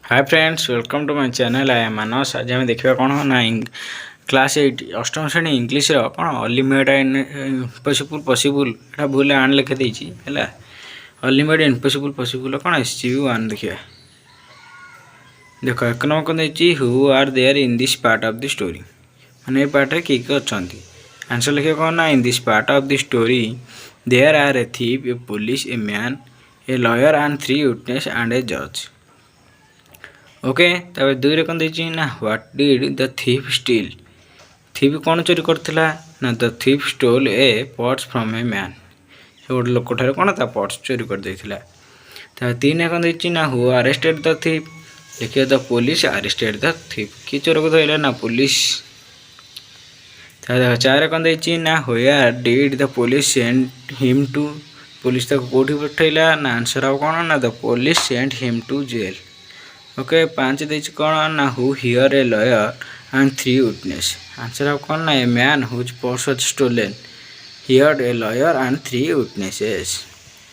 Hi friends, welcome to my channel. I am Manas. आज आम देखा कौन ना क्लास 8 अष्टम श्रेणी इंग्लीश कौन अनलिमिटेड इम्पॉसिबल पॉसिबल एटा भूल आन लिखे देछि हैला। अनलिमिटेड इम्पॉसिबल पॉसिबल कौन एसजीवी 1 देखिए। देखो एक नंबर कौन देछि who are there in this part of the story. माने पार्ट रे के अछंती। आंसर लिखे कौन ना in this part of the story there are a thief, a police, a man, a lawyer and 3 witness and a जज। Okay तब दुई रे कौन देछि ना what did the thief steal. Thief कौन चोरी करथिला ना the thief stole a purse from a man. से गोटे लोक ठारे कौन ता पर्स चोरी कर देथिला। तब तीन रे कौन देछि ना हु अरेस्टेड द थीफ। देखिए the police arrested the thief. कि चोर को धइला ना पुलिस। तब चार रे कौन देछि ना where did the police send him to. Police तक कोठी पठैला ना आंसर अब कौन ना the police send him to jail. Okay पांच देछि कौन ना who hear a lawyer and 3 witness. Answer अब कौन ना a man whose purse was stolen hear a lawyer and 3 witnesses.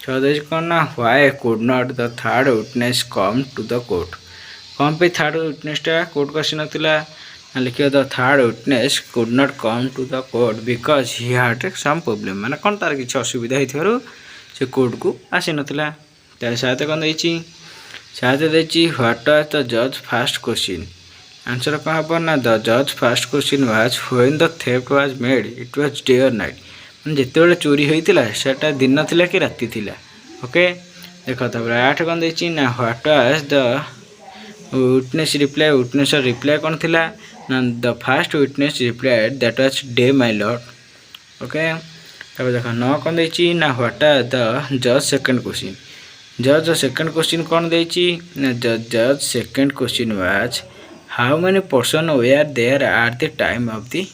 छह देछि कौन ना why could not the third witness come to the court. कौन पे थर्ड विटनेस टा कोर्ट को आसी नथिला ना लिखियो the third witness could not come to the court because he had some problem. माने कौन तार किछ असुविधा हेथिबारु से कोर्ट को आसी नथिला। तार साथ कौन देछि साथ देछि व्हाट वाज द जज फर्स्ट क्वेश्चन। आंसर कौन हम ना द जज first question was when the theft was made it was day और नाइट। माने जेतेबेले चोरी होइतिला सेटा दिन थिला कि राति थिला। ओके देखो तब आठ कौन देछि ना what was the witness reply. Witness reply कौन थिला ना the first witness replied that was day my lord. Okay तब देखो नौ कौन देछि ना व्हाट आर द जज सेकंड क्वेश्चन। जज सेकंड क्वेश्चन कौन देछि ना जज second question was how many person were there at the time of the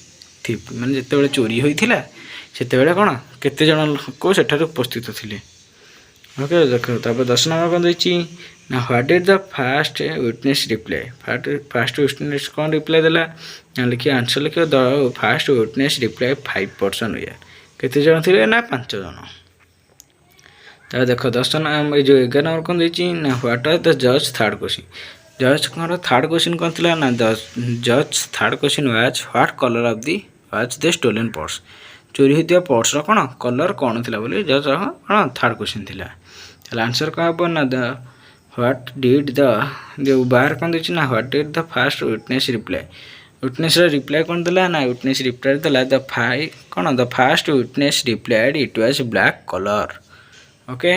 thief. माने जेतेबेले चोरी होइथिला सेतेबेले कौन केते जण लोक सेठारे उपस्थित थिले। ओके देखो तब 10 नंबर कौन देछि ना what did the first witness reply. First witness कौन रिप्लाई देला ना लिखिए आंसर लिखिए the first witness reply 5 person were. केते जण थिले ना 5 जण। तब देखो 10 नंबर जो 11 नंबर कौन देछि ना व्हाट आर द जज थर्ड क्वेश्चन। जज कौन थर्ड क्वेश्चन कौन थिला ना द जज third question was what colour of the was the stolen purse. चोरी होइतिया पर्स रो कौन कलर कौन थिला बोली जज कौन थर्ड क्वेश्चन थिला। ताले आंसर कौन हम ना द व्हाट डिड द जो बाहर कौन देछि ना what did the first witness reply. Witness रो रिप्लाई कौन देला ना विटनेस रिप्लाई देला द फाइ कौन the first witness replied it was black colour. Okay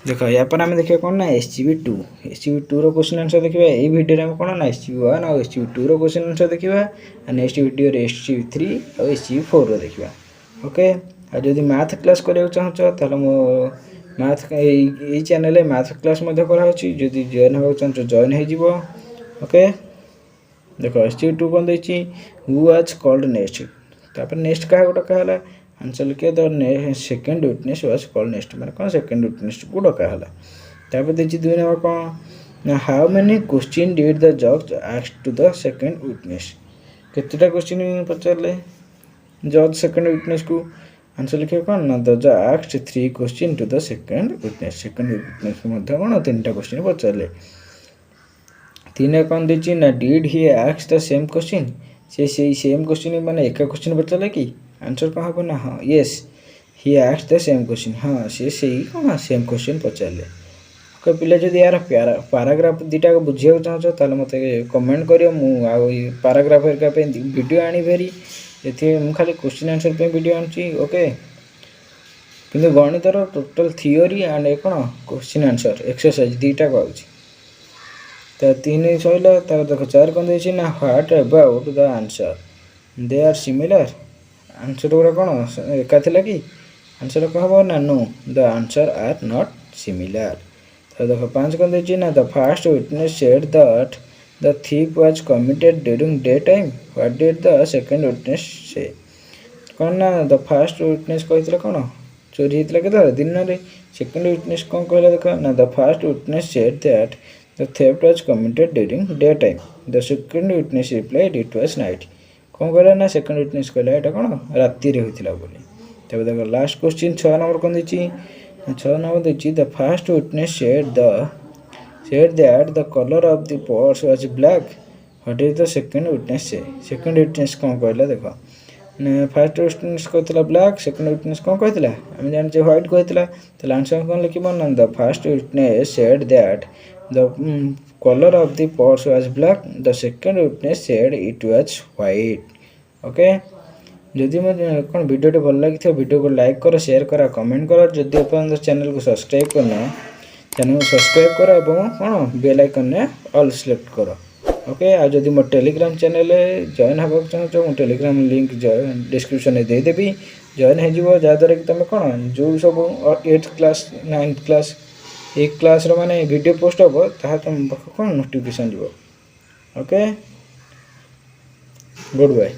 देखो या पर आम देखिए कौन ना एसजीवी 2। एसजीवी 2 रो क्वेश्चन आंसर देखिए ए वीडियो रे हम कौन ना एसजीवी 1 और एसजीवी 2 रो क्वेश्चन आंसर देखिए आ नेक्स्ट वीडियो रे एसजीवी 3 और एसजीवी 4 रो देखिए। ओके आ जदी मैथ क्लास करियो चाहछो ताले मो मैथ ए चैनल रे मैथ क्लास मध्ये करा होची जदी जॉइन हो चाहछो जॉइन हे जिवो। ओके देखो एसजीवी 2 कोन देछि हु वाज कॉल्ड नेक्स्ट। तापर नेक्स्ट का गोटा कहला आंसर लिखे the second witness was called next. माने कौन सेकंड विटनेस को डका हला। तापर देछि दुई नंबर कौन ना how many question did the जज ask to the second witness. केतेटा क्वेश्चन पचारले जज सेकंड विटनेस को। आंसर लिखे कौन ना द जज asked 3 question to the second witness. Second witness को मध्ये कौन तीनटा क्वेश्चन पचारले। तीन कौन देछि ना did he ask the same question. से सेम क्वेश्चन माने एक क्वेश्चन पचारले कि आंसर कौन हम ना हाँ yes he asked the same question. हाँ से सही कौन सेम क्वेश्चन पचारले। ओके पिला जदि यार पैराग्राफ दुटा बुझिया चाहछो ताले मते कमेंट करियो मु आ पैराग्राफ हेरका पे वीडियो आनी भेरी एथे मु खाली क्वेश्चन आंसर पे वीडियो आनची। ओके किंतु गणितर टोटल थ्योरी एंड ए कौन क्वेश्चन आंसर एक्सरसाइज दुटा कहउची। त तीन सइला त देखो चार कोन देछि ना what about the answer they are similar. Answer गुड़ा कौन एका थिला कि आंसर कह हम ना no the answer are not similar. तो देखो 5 कोन देछि ना the first witness said that the thief was committed during day time. What did the second witness say. कौन ना द फर्स्ट विटनेस कहितला कौन चोरी हितला के दिन रे। सेकंड विटनेस कौन कहला देखो ना the first witness said that the theft was committed during day time. The second witness replied it was night. कौन कहला ना सेकंड विटनेस कहला एटा कौन राति रे होइतिला बोली। तबे देखो लास्ट क्वेश्चन 6 नंबर कोन देछि 6 नंबर देछि the first witness said the said that the color of the purse was black. What did the second witness say? Second witness कौन कहला देखो फर्स्ट विटनेस कहला ब्लैक सेकंड विटनेस कौन कहला आम जाने व्हाइट कहला तो आंसर कौन लिखिब ना the first witness said that the colour of the purse was black the second witness said it was white okay जदि मैं कौन वीडियो भल लगी वीडियो को लाइक कर शेयर कर कमेंट कर जदि अपन चैनल को सब्सक्राइब करना चैनल को सब्सक्राइब कर और कौन बेल आइकन ने ऑल सिलेक्ट कर ओके आ जदि मो टेलीग्राम चैनल जॉइन होगा चाहो मो टेलीग्राम लिंक डिस्क्रिप्शन में देदेवी जॉइन हो जहाँद्वारा कि तुम कौन जो सब 8th class 9th class 1 class माने वीडियो पोस्ट हम ताहा तुम कौन नोटिफिकेशन जीव ओके गुड बाय।